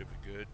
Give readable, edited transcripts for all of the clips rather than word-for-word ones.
should be good.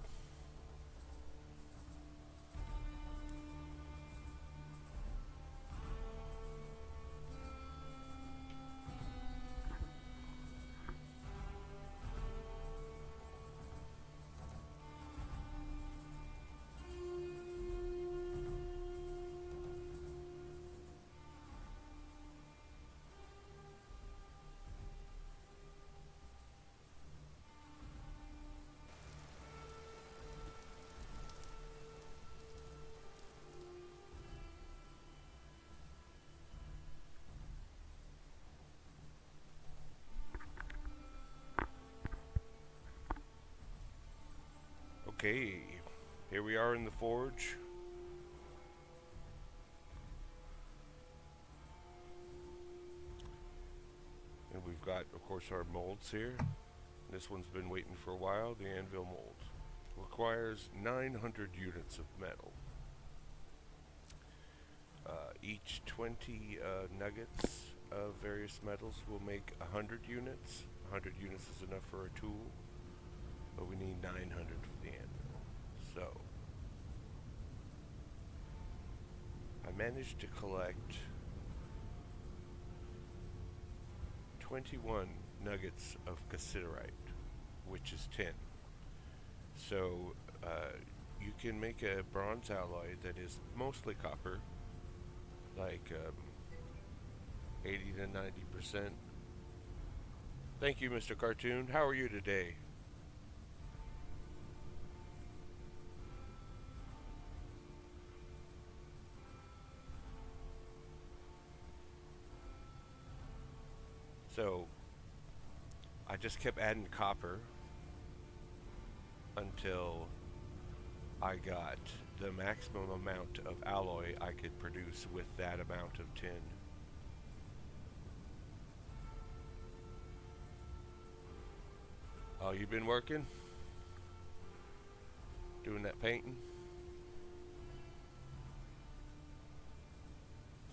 Okay, here we are in the forge. And we've got, of course, our molds here. This one's been waiting for a while, the anvil mold. Requires 900 units of metal. Each 20 nuggets of various metals will make 100 units. 100 units is enough for a tool, but we need 900 for the anvil. So, I managed to collect 21 nuggets of cassiterite, which is 10. So, you can make a bronze alloy that is mostly copper, like 80 to 90%. Thank you, Mr. Cartoon. How are you today? So, I just kept adding copper until I got the maximum amount of alloy I could produce with that amount of tin. Oh, you've been working? Doing that painting?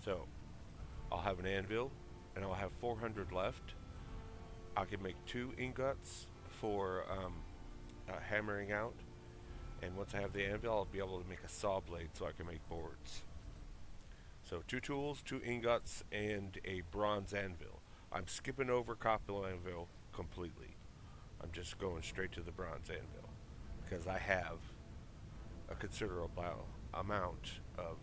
So, I'll have an anvil, and I'll have 400 left. I can make 2 ingots for hammering out. And once I have the anvil, I'll be able to make a saw blade so I can make boards. So 2 tools, 2 ingots, and a bronze anvil. I'm skipping over copper anvil completely. I'm just going straight to the bronze anvil because I have a considerable amount of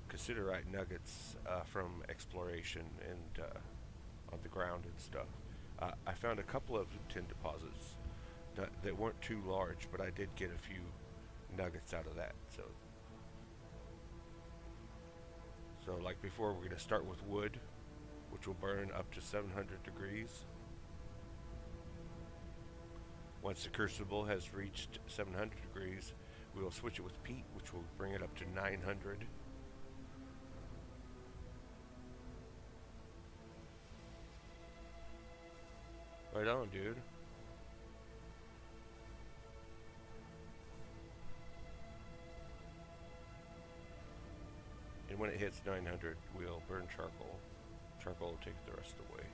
cassiterite nuggets from exploration and on the ground and stuff. I found a couple of tin deposits that weren't too large, but I did get a few nuggets out of that. So like before, we're going to start with wood, which will burn up to 700 degrees. Once the crucible has reached 700 degrees, we will switch it with peat, which will bring it up to 900. Right on, dude. And when it hits 900, we'll burn charcoal. Charcoal will take the rest away.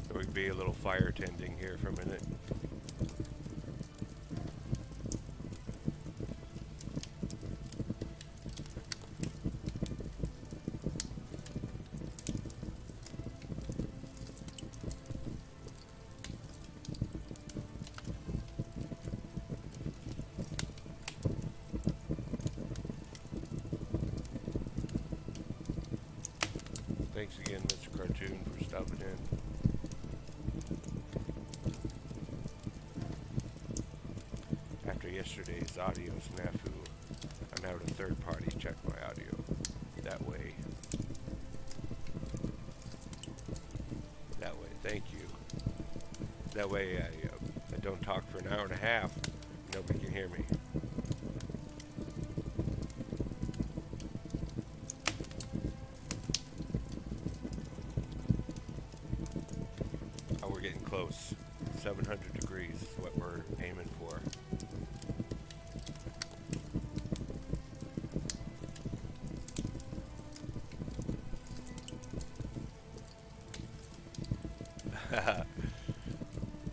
So we can be a little fire tending here for a minute. Thanks again, Mr. Cartoon, for stopping in. After yesterday's audio snafu, I'm having a third party check my audio. That way, thank you. That way I don't talk for an hour and a half. Nobody can hear me. Oh, we're getting close. 700 degrees is what we're aiming for.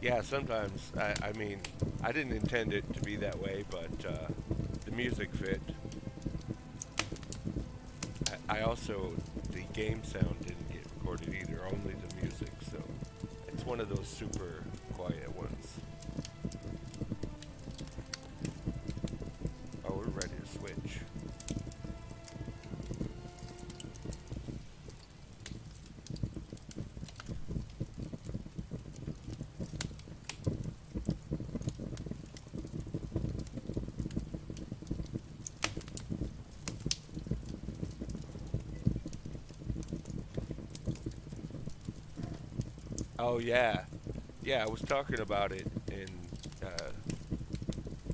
Yeah, sometimes. I mean, I didn't intend it to be that way, but the music fit. I also, the game sound didn't get recorded either, only the music, so it's one of those super quiet ones. Oh, we're ready to switch. Oh, yeah. Yeah, I was talking about it, and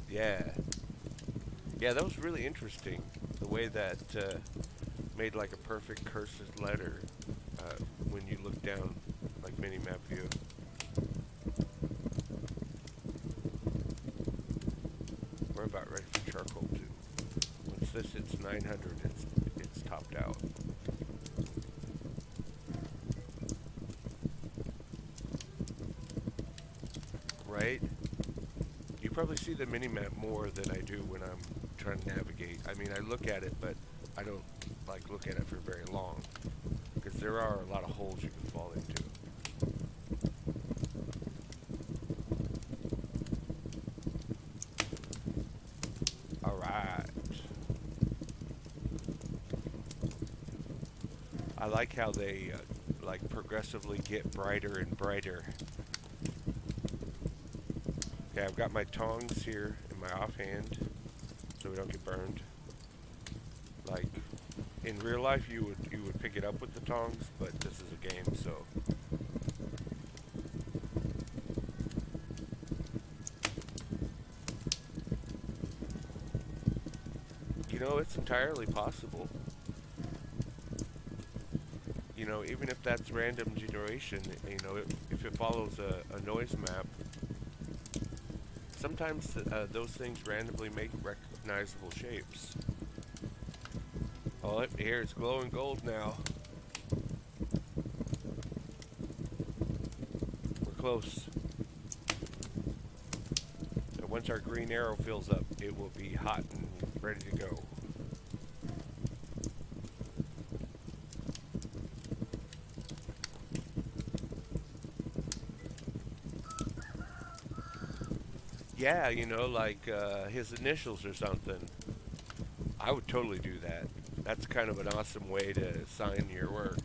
yeah. Yeah, that was really interesting. The way that made like a perfect cursive letter when you look down, like mini-map view. We're about ready for charcoal too. Once this hits 900, it's topped out. Right? You probably see the mini-map more than I do when I'm trying to navigate. I mean, I look at it, but I don't like look at it for very long because there are a lot of holes you can fall into. All right. I like how they like progressively get brighter and brighter. Okay, I've got my tongs here in my offhand so we don't get burned. Like in real life, you would pick it up with the tongs, but this is a game, so it's entirely possible. Even if that's random generation, if it follows a noise map, sometimes those things randomly make recognizable shapes. Oh, here it's glowing gold now. We're close. So once our green arrow fills up, it will be hot and ready to go. Yeah, like his initials or something. I would totally do that. That's kind of an awesome way to sign your work.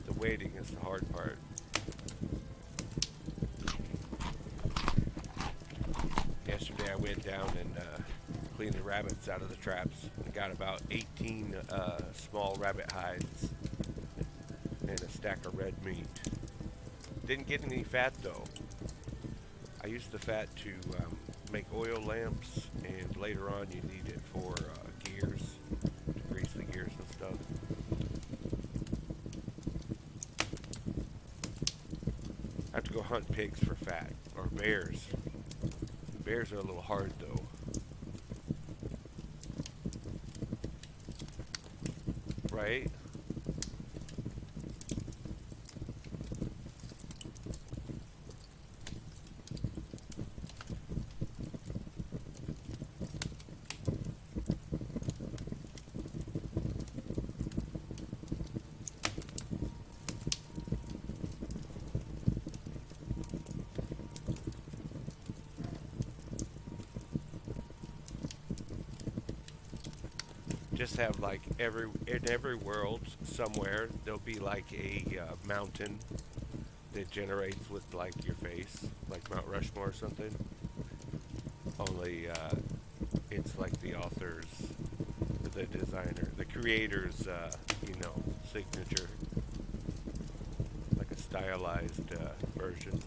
The waiting is the hard part. Yesterday I went down and cleaned the rabbits out of the traps. I got about 18 small rabbit hides and a stack of red meat. Didn't get any fat though. I used the fat to make oil lamps, and later on you need it for gears, to grease the gears and stuff. I have to go hunt pigs for fat, or bears. Bears are a little hard though. Right? Just have like in every world somewhere there'll be like a mountain that generates with like your face, like Mount Rushmore or something. Only it's like the author's, the designer, the creator's, signature, like a stylized version.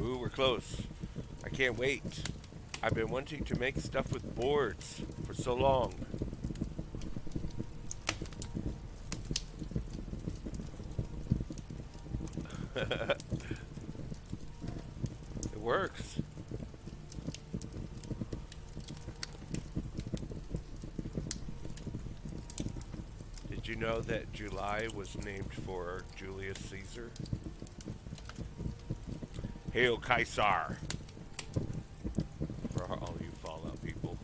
Ooh, we're close. I can't wait. I've been wanting to make stuff with boards for so long. It works. Did you know that July was named for Julius Caesar? Hail Caesar! For all you Fallout people.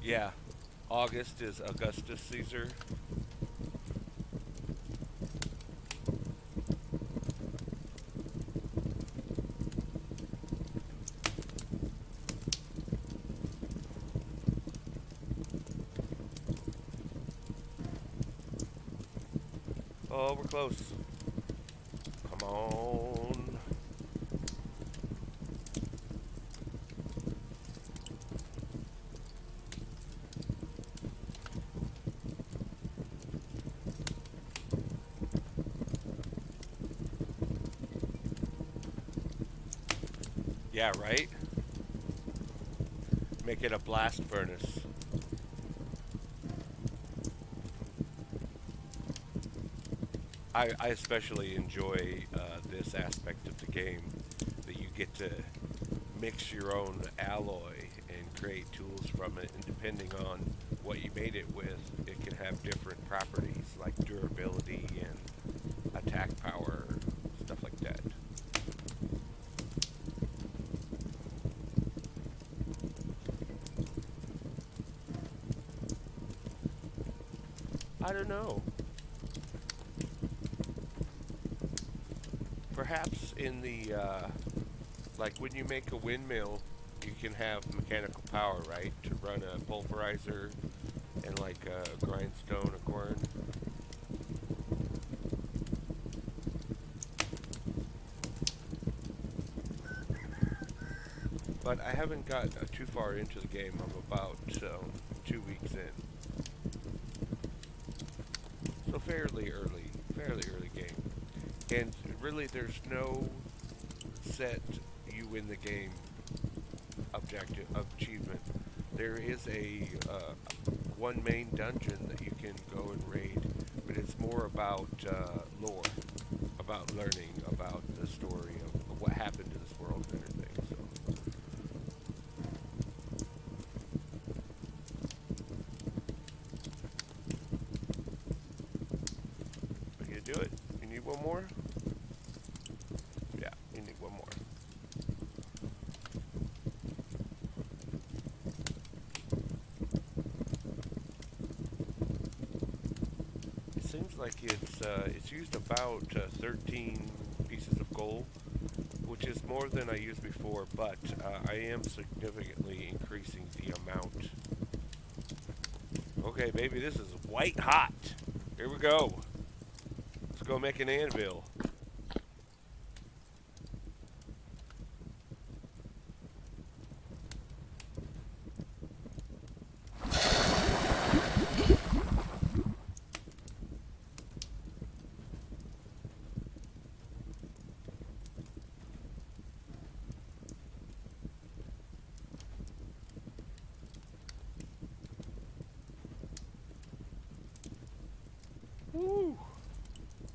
Yeah, August is Augustus Caesar. Oh, we're close. Come on. Yeah, right? Make it a blast furnace. I especially enjoy this aspect of the game, that you get to mix your own alloy and create tools from it, and depending on what you made it with, it can have different properties like durability and attack power, stuff like that. I don't know. Perhaps in the like when you make a windmill, you can have mechanical power, right, to run a pulverizer and like a grindstone of corn. But I haven't got too far into the game. I'm about 2 weeks in, so fairly early game. And really, there's no set you win the game objective achievement. There is a one main dungeon that you can go and raid, but it's more about lore, about learning about the story of what happened to this world and everything. So, but you do it. You need one more. Yeah, you need one more. It seems like it's used about 13 pieces of gold, which is more than I used before, but I am significantly increasing the amount. Okay, baby, this is white hot. Here we go. Let's go make an anvil. Woo!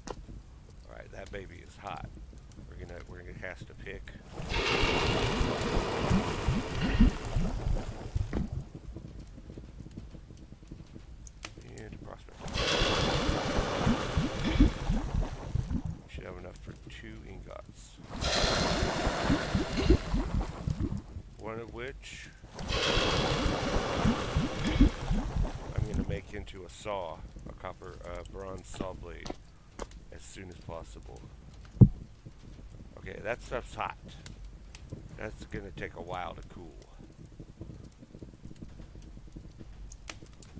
All right, that baby is hot. We're gonna have to pick. And prospect. saw, a copper bronze saw blade, as soon as possible. Okay, that stuff's hot. That's gonna take a while to cool.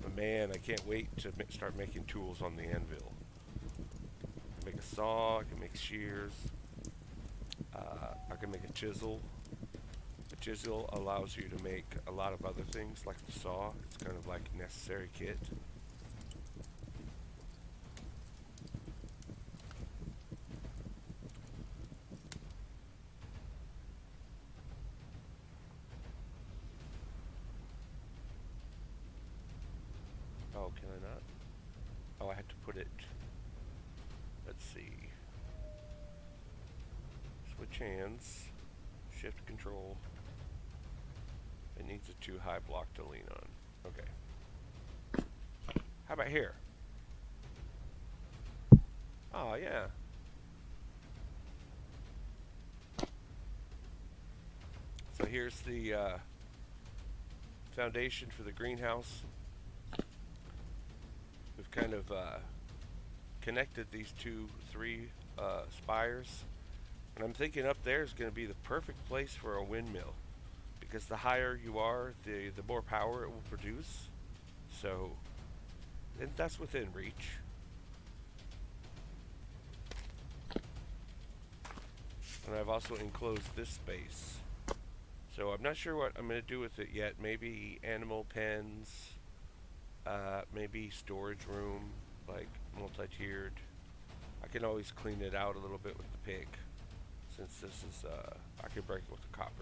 But man, I can't wait to start making tools on the anvil. I can make a saw, I can make shears, I can make a chisel. The chisel allows you to make a lot of other things like the saw. It's kind of like a necessary kit. Oh, can I not? Oh, I had to put it. Let's see. Switch hands. Shift control. It needs a too high block to lean on. Okay. How about here? Oh, yeah. So here's the foundation for the greenhouse. We've kind of connected these three spires. And I'm thinking up there is going to be the perfect place for a windmill. Because the higher you are, the more power it will produce. So, and that's within reach. And I've also enclosed this space. So I'm not sure what I'm going to do with it yet. Maybe animal pens, maybe storage room, like multi-tiered. I can always clean it out a little bit with the pick, since this is, I can break it with the copper.